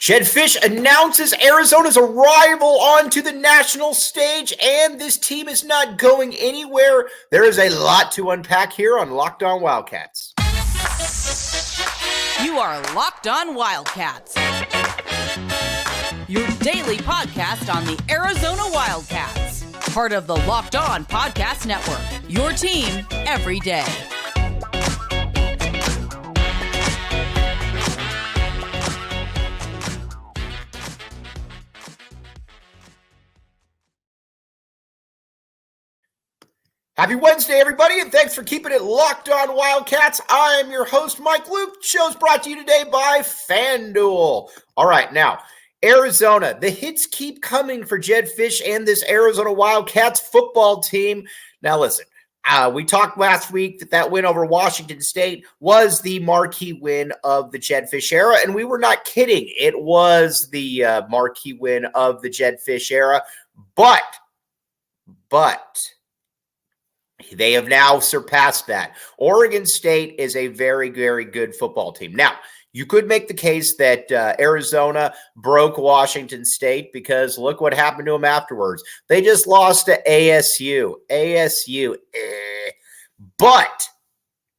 Jedd Fisch announces Arizona's arrival onto the national stage, and this team is not going anywhere. There is a lot to unpack here on Locked On Wildcats. You are Locked On Wildcats, your daily podcast on the Arizona Wildcats, part of the Locked On Podcast Network, your team every day. Happy Wednesday, everybody, and thanks for keeping it locked on Wildcats. I am your host, Mike Luke. The show's brought to you today by FanDuel. All right, now, Arizona. The hits keep coming for Jedd Fisch and this Arizona Wildcats football team. Now, listen, we talked last week that win over Washington State was the marquee win of the Jedd Fisch era, and we were not kidding. It was the marquee win of the Jedd Fisch era, but they have now surpassed that. Oregon State is a very, very good football team. Now, you could make the case that Arizona broke Washington State because look what happened to them afterwards. They just lost to ASU. But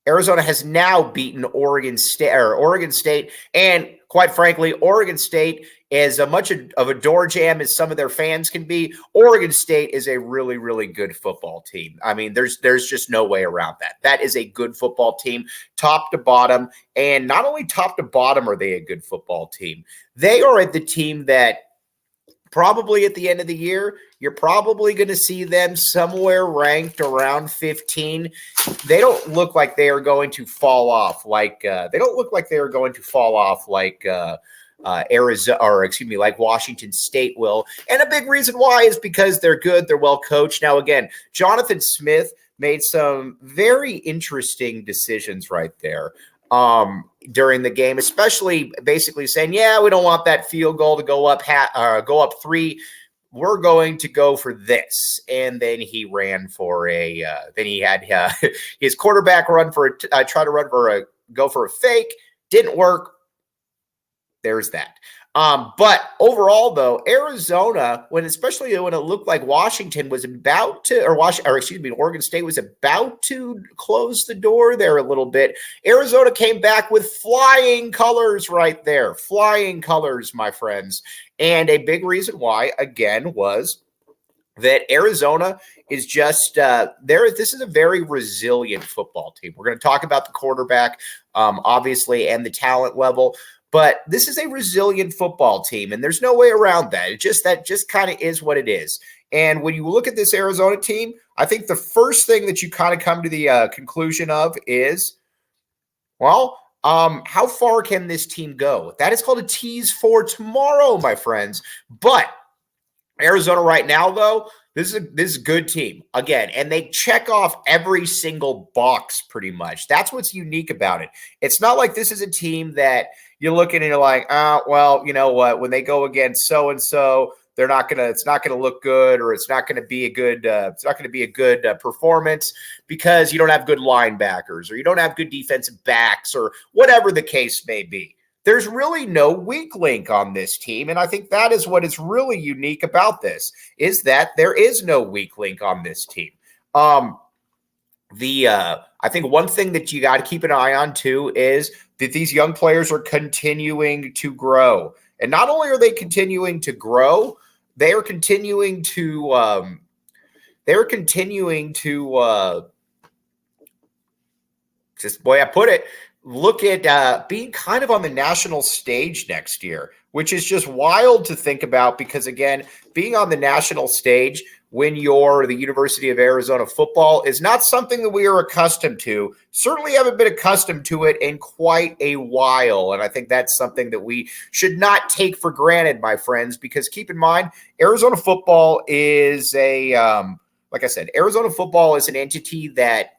Arizona has now beaten Oregon State, and quite frankly, Oregon State, as much of a door jam as some of their fans can be, Oregon State is a really, really good football team. I mean, there's just no way around that. That is a good football team, top to bottom, and not only top to bottom are they a good football team, they are the team that probably at the end of the year, you're probably going to see them somewhere ranked around 15. They don't look like they are going to fall off like Arizona, like Washington State will. And a big reason why is because they're good, they're well coached. Now, again, Jonathan Smith made some very interesting decisions right there during the game, especially basically saying, yeah, we don't want that field goal to go up 3. We're going to go for this. And then he ran for then he had his quarterback go for a fake. Didn't work. There's that. But overall, though, Arizona, especially when it looked like Washington was about to, Oregon State was about to close the door there a little bit, Arizona came back with flying colors right there. Flying colors, my friends. And a big reason why, again, was that Arizona is just this is a very resilient football team. We're going to talk about the quarterback, obviously, and the talent level. But this is a resilient football team, and there's no way around that. That just kind of is what it is. And when you look at this Arizona team, I think the first thing that you kind of come to the conclusion of is, well, how far can this team go? That is called a tease for tomorrow, my friends. But Arizona right now, though, this is a good team, again, and they check off every single box pretty much. That's what's unique about it. It's not like this is a team that you're looking and you're like, well, you know what? When they go against so and so, it's not gonna look good, or it's not gonna be a good performance because you don't have good linebackers or you don't have good defensive backs or whatever the case may be. There's really no weak link on this team, and I think that is what is really unique about this, is that there is no weak link on this team. I think one thing that you got to keep an eye on, too, is that these young players are continuing to grow. And not only are they continuing to grow, they are continuing to just the way I put it, look at being kind of on the national stage next year, which is just wild to think about because, again, being on the national stage when you're the University of Arizona football is not something that we are accustomed to. Certainly haven't been accustomed to it in quite a while, and I think that's something that we should not take for granted, my friends, because keep in mind, Arizona football is Arizona football is an entity that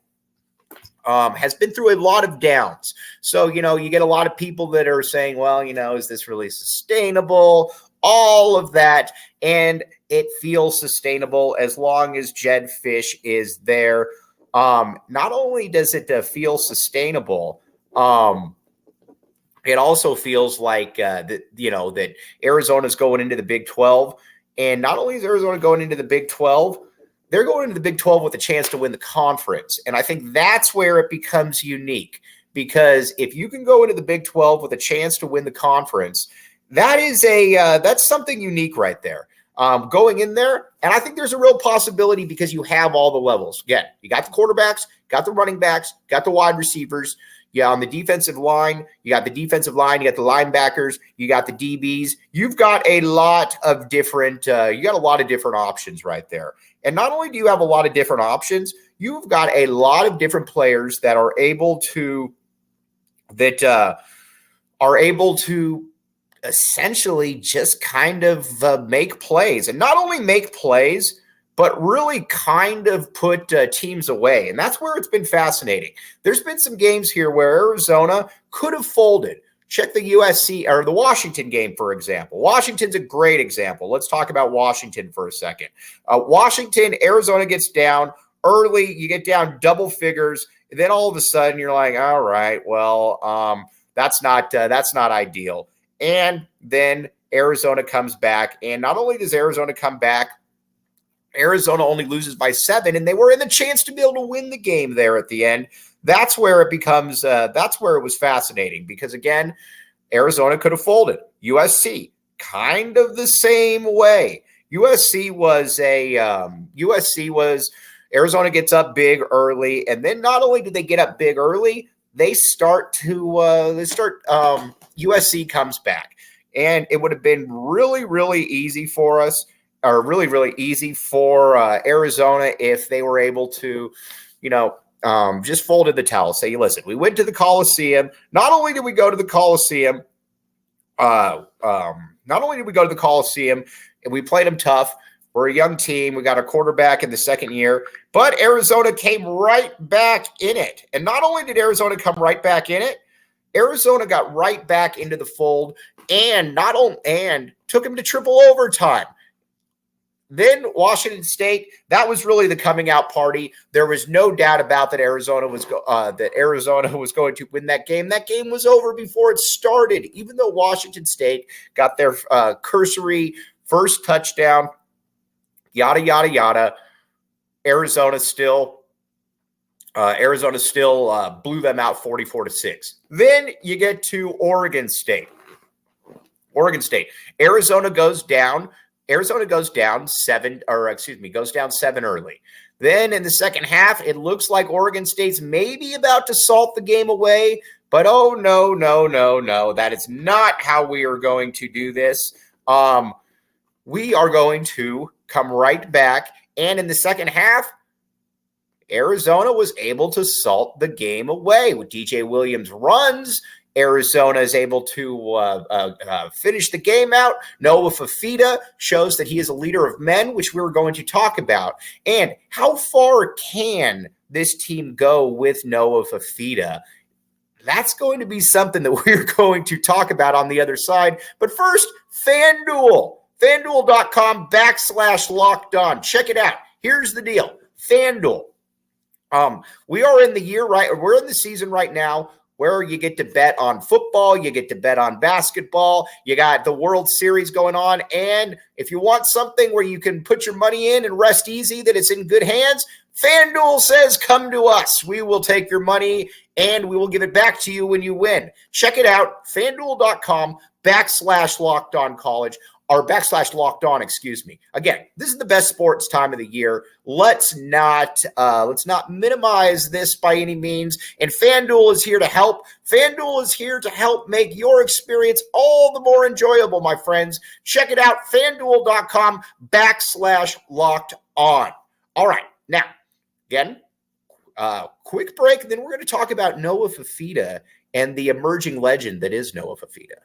has been through a lot of downs. So, you get a lot of people that are saying, well, is this really sustainable? All of that. And it feels sustainable as long as Jedd Fisch is there. Not only does it feel sustainable, it also feels like that Arizona's going into the Big 12. And not only is Arizona going into the Big 12, they're going into the Big 12 with a chance to win the conference. And I think that's where it becomes unique, because if you can go into the Big 12 with a chance to win the conference, that's something unique right there. Going in there, and I think there's a real possibility because you have all the levels. Again, you got the quarterbacks, got the running backs, got the wide receivers. Yeah, on the defensive line, you got the defensive line, you got the linebackers, you got the DBs. You've got a lot of different options right there. And not only do you have a lot of different options, you've got a lot of different players that are able to essentially just kind of make plays, and not only make plays, but really kind of put teams away. And that's where it's been fascinating. There's been some games here where Arizona could have folded. Check the USC or the Washington game, for example. Washington's a great example. Let's talk about Washington for a second. Washington, Arizona gets down early. You get down double figures. And then all of a sudden you're like, all right, well, that's not ideal. And then Arizona comes back. And not only does Arizona come back, Arizona only loses by 7, and they were in the chance to be able to win the game there at the end. That's where it becomes, that's where it was fascinating, because again, Arizona could have folded. USC, kind of the same way. Arizona gets up big early, and then not only did they get up big early, USC comes back, and it would have been really, really easy for us, or really, really easy for Arizona if they were able to, just folded the towel. Say, listen, we went to the Coliseum. Not only did we go to the Coliseum, and we played them tough. We're a young team. We got a quarterback in the second year, but Arizona came right back in it. And not only did Arizona come right back in it, Arizona got right back into the fold and took him to triple overtime. Then Washington State, that was really the coming out party. There was no doubt about that Arizona was going to win that game. That game was over before it started, even though Washington State got their cursory first touchdown, yada, yada, yada. Arizona still blew them out 44-6. Then you get to Oregon State. Arizona goes down 7 early. Then in the second half, it looks like Oregon State's maybe about to salt the game away, but oh, no. That is not how we are going to do this. We are going to come right back, and in the second half, Arizona was able to salt the game away with DJ Williams runs. Arizona is able to finish the game out. Noah Fifita shows that he is a leader of men, which we were going to talk about. And how far can this team go with Noah Fifita? That's going to be something that we're going to talk about on the other side. But first, FanDuel. FanDuel.com/lockedon. Check it out. Here's the deal. FanDuel. We're in the season right now where you get to bet on football, you get to bet on basketball, you got the World Series going on, and if you want something where you can put your money in and rest easy that it's in good hands, FanDuel says, come to us. We will take your money and we will give it back to you when you win. Check it out, FanDuel.com/LockedOnCollege. Or /LockedOn, excuse me. Again, this is the best sports time of the year. Let's not minimize this by any means. And FanDuel is here to help. FanDuel is here to help make your experience all the more enjoyable, my friends. Check it out, FanDuel.com/LockedOn. All right, now, again, quick break, and then we're going to talk about Noah Fifita and the emerging legend that is Noah Fifita.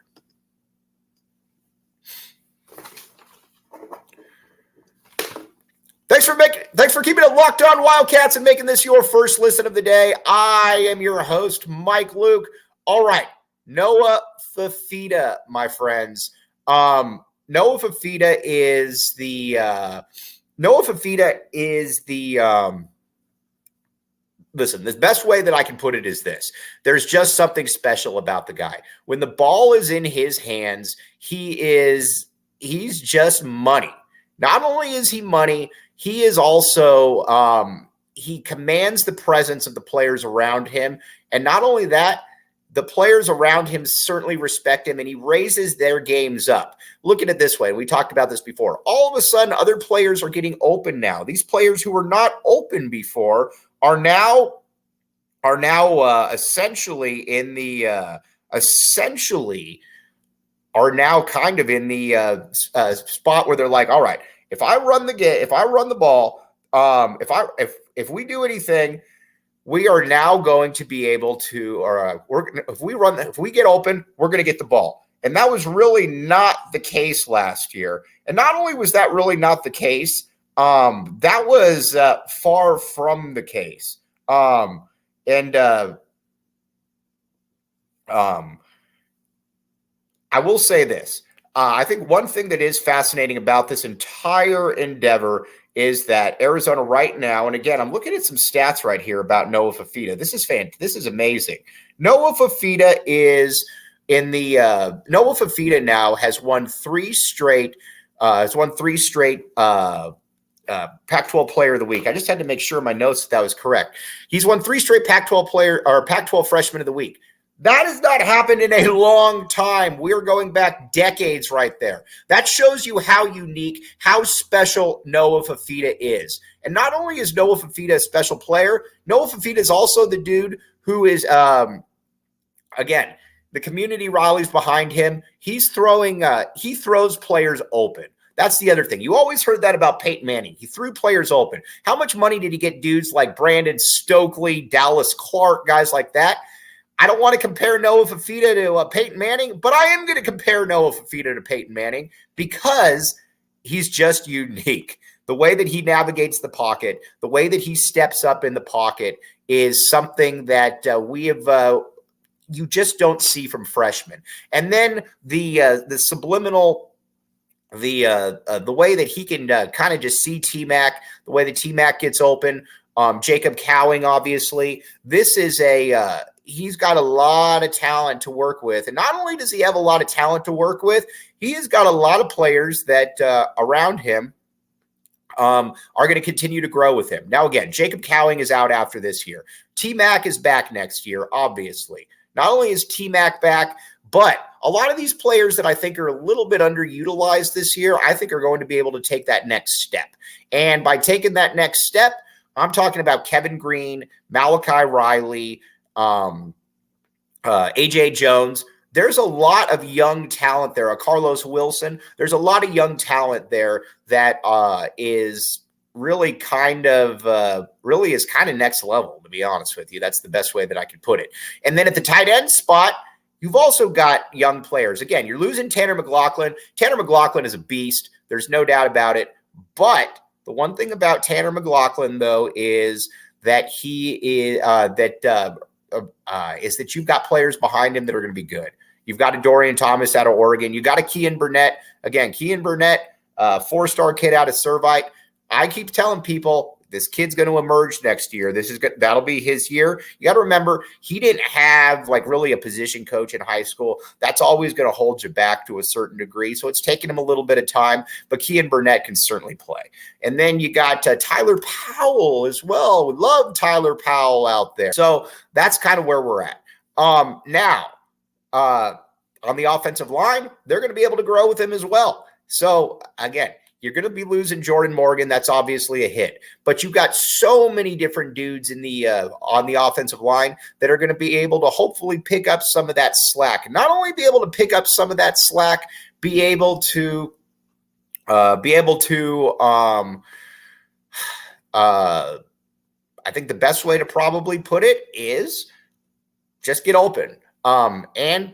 Thanks for keeping it locked on Wildcats and making this your first listen of the day. I am your host, Mike Luke. All right, Noah Fifita, my friends. Noah Fifita is the listen, the best way that I can put it is this. There's just something special about the guy. When the ball is in his hands, he's just money. Not only is he money, he is also he commands the presence of the players around him. And not only that, the players around him certainly respect him, and he raises their games up. Look at it this way. We talked about this before. All of a sudden, other players are getting open now. These players who were not open before are now essentially in the are now kind of in the spot where they're like, all right, if I run the ball, if we do anything, we are now going to be able to, if we get open, we're going to get the ball. And that was really not the case last year. And not only was that really not the case, that was far from the case. I will say this. I think one thing that is fascinating about this entire endeavor is that Arizona right now, and again, I'm looking at some stats right here about Noah Fifita. This is amazing. Noah Fifita Noah Fifita now has won three straight Pac-12 Player of the Week. I just had to make sure in my notes that was correct. He's won three straight Pac-12 Freshman of the Week. That has not happened in a long time. We're going back decades right there. That shows you how unique, how special Noah Fifita is. And not only is Noah Fifita a special player, Noah Fifita is also the dude who is, again, the community rallies behind him. He throws players open. That's the other thing. You always heard that about Peyton Manning. He threw players open. How much money did he get dudes like Brandon Stokely, Dallas Clark, guys like that? I don't want to compare Noah Fifita to Peyton Manning, but I am going to compare Noah Fifita to Peyton Manning because he's just unique. The way that he navigates the pocket, the way that he steps up in the pocket is something that you just don't see from freshmen. And then the subliminal, the way that he can kind of just see T-Mac, the way that T-Mac gets open, Jacob Cowing, obviously. This is he's got a lot of talent to work with. And not only does he have a lot of talent to work with, he has got a lot of players that around him are going to continue to grow with him. Now, again, Jacob Cowing is out after this year. T-Mac is back next year, obviously. Not only is T-Mac back, but a lot of these players that I think are a little bit underutilized this year, I think are going to be able to take that next step. And by taking that next step, I'm talking about Kevin Green, Malachi Riley, AJ Jones. There's a lot of young talent there. Carlos Wilson. There's a lot of young talent there that is really kind of next level, to be honest with you. That's the best way that I could put it. And then at the tight end spot, you've also got young players. Again, you're losing Tanner McLaughlin. Tanner McLaughlin is a beast. There's no doubt about it. But the one thing about Tanner McLaughlin, though, is that he is is that you've got players behind him that are going to be good. You've got a Dorian Thomas out of Oregon. You got a Kean Burnett. Again, Kean Burnett, 4-star kid out of Servite. I keep telling people this kid's going to emerge next year. That'll be his year. You got to remember, he didn't have really a position coach in high school. That's always going to hold you back to a certain degree. So it's taken him a little bit of time, but Kean Burnett can certainly play. And then you got Tyler Powell as well. We love Tyler Powell out there. So that's kind of where we're at. Now, on the offensive line, they're going to be able to grow with him as well. So again, you're going to be losing Jordan Morgan. That's obviously a hit. But you've got so many different dudes in the on the offensive line that are going to be able to hopefully pick up some of that slack. Not only be able to pick up some of that slack, be able to I think the best way to probably put it is just get open and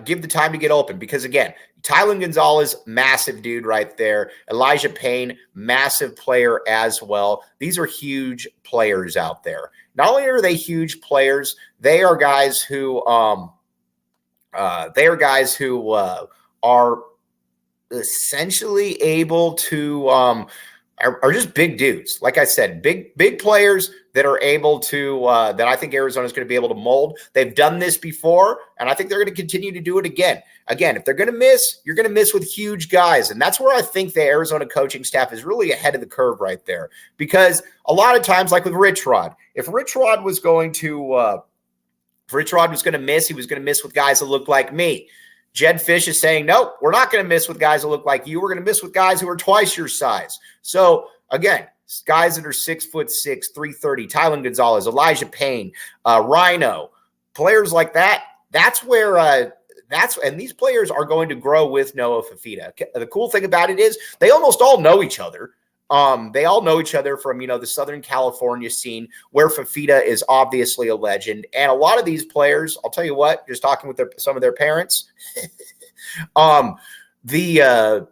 give the time to get open. Because, again, Tylen Gonzalez, massive dude right there. Elijah Payne, massive player as well. These are huge players out there. Not only are they huge players, they are guys who are essentially able to are just big dudes. Like I said, big players that are able to that I think Arizona is going to be able to mold. They've done this before, and I think they're going to continue to do it again. Again, if they're going to miss, you're going to miss with huge guys, and that's where I think the Arizona coaching staff is really ahead of the curve right there. Because a lot of times, like with Rich Rod, if Rich Rod was going to miss, he was going to miss with guys that looked like me. Jedd Fisch is saying, nope, we're not going to miss with guys that look like you. We're going to miss with guys who are twice your size. So, again, guys that are 6'6", 330, Tylen Gonzalez, Elijah Payne, Rhino, players like that, that's where and these players are going to grow with Noah Fifita. The cool thing about it is they almost all know each other. They all know each other from, the Southern California scene where Fifita is obviously a legend. And a lot of these players, I'll tell you what, just talking with some of their parents, they're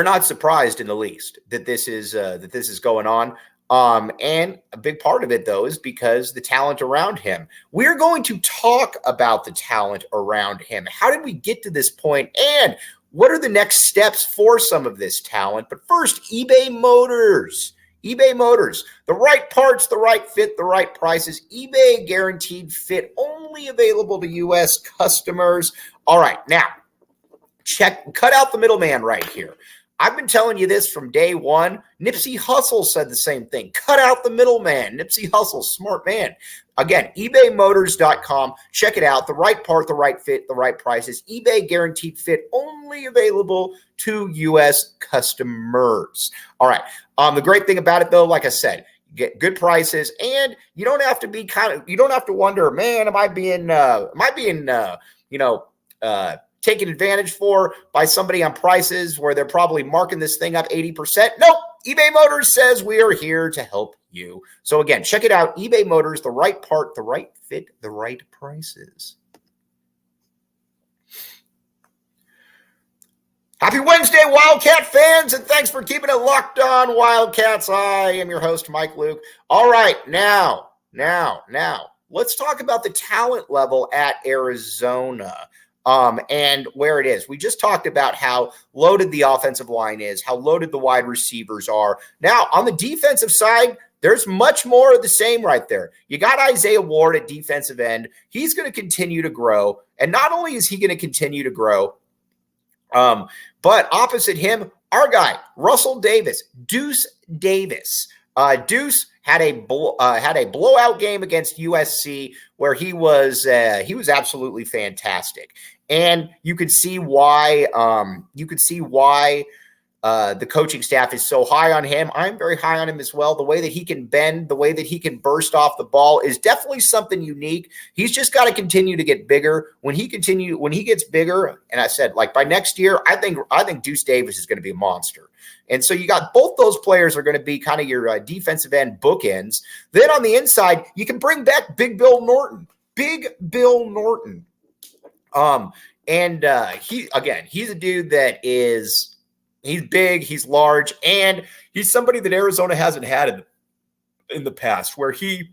not surprised in the least that this is going on. And a big part of it, though, is because the talent around him. We're going to talk about the talent around him. How did we get to this point? And what are the next steps for some of this talent? But first, eBay Motors. eBay Motors. The right parts, the right fit, the right prices. eBay guaranteed fit, only available to U.S. customers. All right, now, cut out the middleman right here. I've been telling you this from day one. Nipsey Hussle said the same thing. Cut out the middleman. Nipsey Hussle, smart man. Again, ebaymotors.com. Check it out. The right part, the right fit, the right prices. eBay guaranteed fit, only available to U.S. customers. All right. The great thing about it, though, like I said, you get good prices, and you don't have to be you don't have to wonder, man, am I being taken advantage for by somebody on prices where they're probably marking this thing up 80%. Nope. eBay Motors says we are here to help you. So again, check it out. eBay Motors, the right part, the right fit, the right prices. Happy Wednesday, Wildcat fans, and thanks for keeping it locked on, Wildcats. I am your host, Mike Luke. All right, now, let's talk about the talent level at Arizona. And where it is. We just talked about how loaded the offensive line is, how loaded the wide receivers are. Now, on the defensive side, there's much more of the same right there. You got Isaiah Ward at defensive end. He's going to continue to grow. And not only is he going to continue to grow, but opposite him, our guy, Russell Davis, Deuce Davis. Deuce had a blowout game against USC where he was absolutely fantastic, and you could see why. The coaching staff is so high on him. I'm very high on him as well. The way that he can bend, the way that he can burst off the ball is definitely something unique. He's just got to continue to get bigger. When he gets bigger, and I said, like by next year, I think Deuce Davis is going to be a monster. And so you got both those players are going to be kind of your defensive end bookends. Then on the inside, you can bring back Big Bill Norton. He's a dude that is. He's big, he's large, and he's somebody that Arizona hasn't had in the past, where he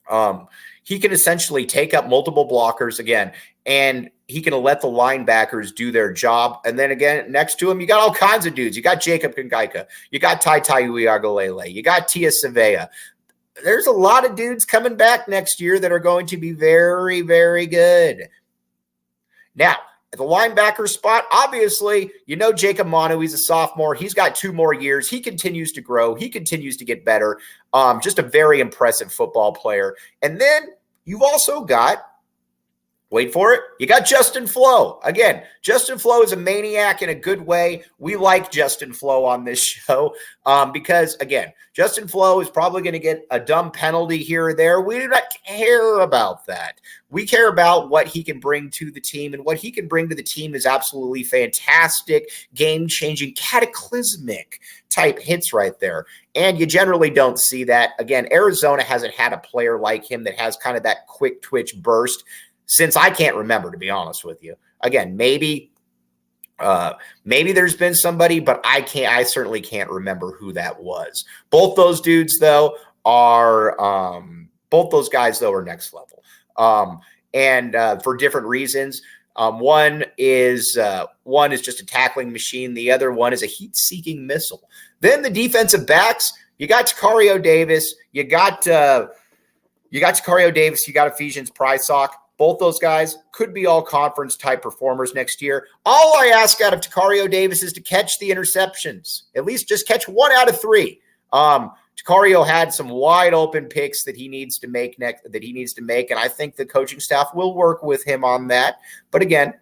can essentially take up multiple blockers again, and he can let the linebackers do their job. And then again, next to him, you got all kinds of dudes. You got Jacob Kangaika, you got Tai Uiagalelei, you got Tia Savea. There's a lot of dudes coming back next year that are going to be very, very good. Now, at the linebacker spot, obviously, Jacob Manu, he's a sophomore. He's got 2 more years. He continues to grow. He continues to get better. Just a very impressive football player. And then you've also got, wait for it, you got Justin Flo. Again, Justin Flo is a maniac in a good way. We like Justin Flo on this show because, again, Justin Flo is probably going to get a dumb penalty here or there. We do not care about that. We care about what he can bring to the team, and what he can bring to the team is absolutely fantastic, game-changing, cataclysmic type hits right there. And you generally don't see that. Again, Arizona hasn't had a player like him that has kind of that quick twitch burst since I can't remember, to be honest with you. Again, maybe there's been somebody, but I certainly can't remember who that was. Both those guys, though, are next level. And for different reasons. One is just a tackling machine. The other one is a heat-seeking missile. Then the defensive backs, you got Tacario Davis, you got Ephesians Prysock. Both those guys could be all conference type performers next year. All I ask out of Tacario Davis is to catch the interceptions. At least just catch 1 out of 3. Tacario had some wide open picks that he needs to make and I think the coaching staff will work with him on that. But again,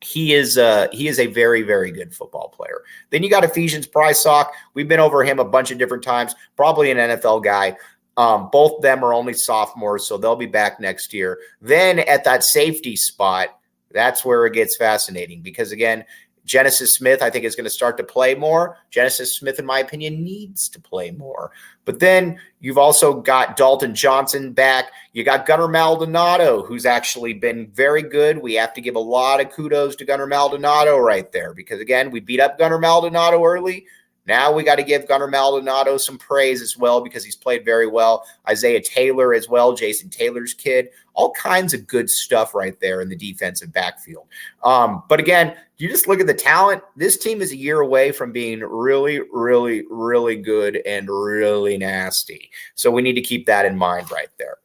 he is a very, very good football player. Then you got Ephesians Prysock. We've been over him a bunch of different times, probably an NFL guy. Both of them are only sophomores, so they'll be back next year. Then at that safety spot, that's where it gets fascinating because, again, Genesis Smith, I think, is going to start to play more. Genesis Smith, in my opinion, needs to play more. But then you've also got Dalton Johnson back. You got Gunnar Maldonado, who's actually been very good. We have to give a lot of kudos to Gunnar Maldonado right there because, again, we beat up Gunnar Maldonado early. Now we got to give Gunnar Maldonado some praise as well because he's played very well. Isaiah Taylor as well, Jason Taylor's kid. All kinds of good stuff right there in the defensive backfield. But again, you just look at the talent. This team is a year away from being really, really, really good and really nasty. So we need to keep that in mind right there.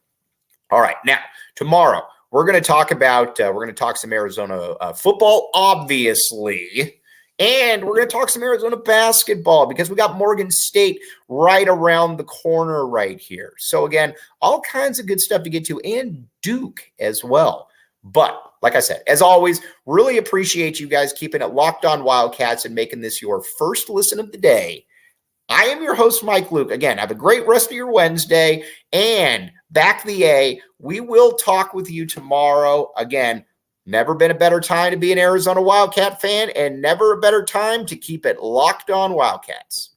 All right, now tomorrow we're going to talk some Arizona football, obviously. And we're going to talk some Arizona basketball because we got Morgan State right around the corner right here. So, again, all kinds of good stuff to get to and Duke as well. But, like I said, as always, really appreciate you guys keeping it locked on Wildcats and making this your first listen of the day. I am your host, Mike Luke. Again, have a great rest of your Wednesday. And back the A, we will talk with you tomorrow. Again, never been a better time to be an Arizona Wildcat fan and never a better time to keep it locked on Wildcats.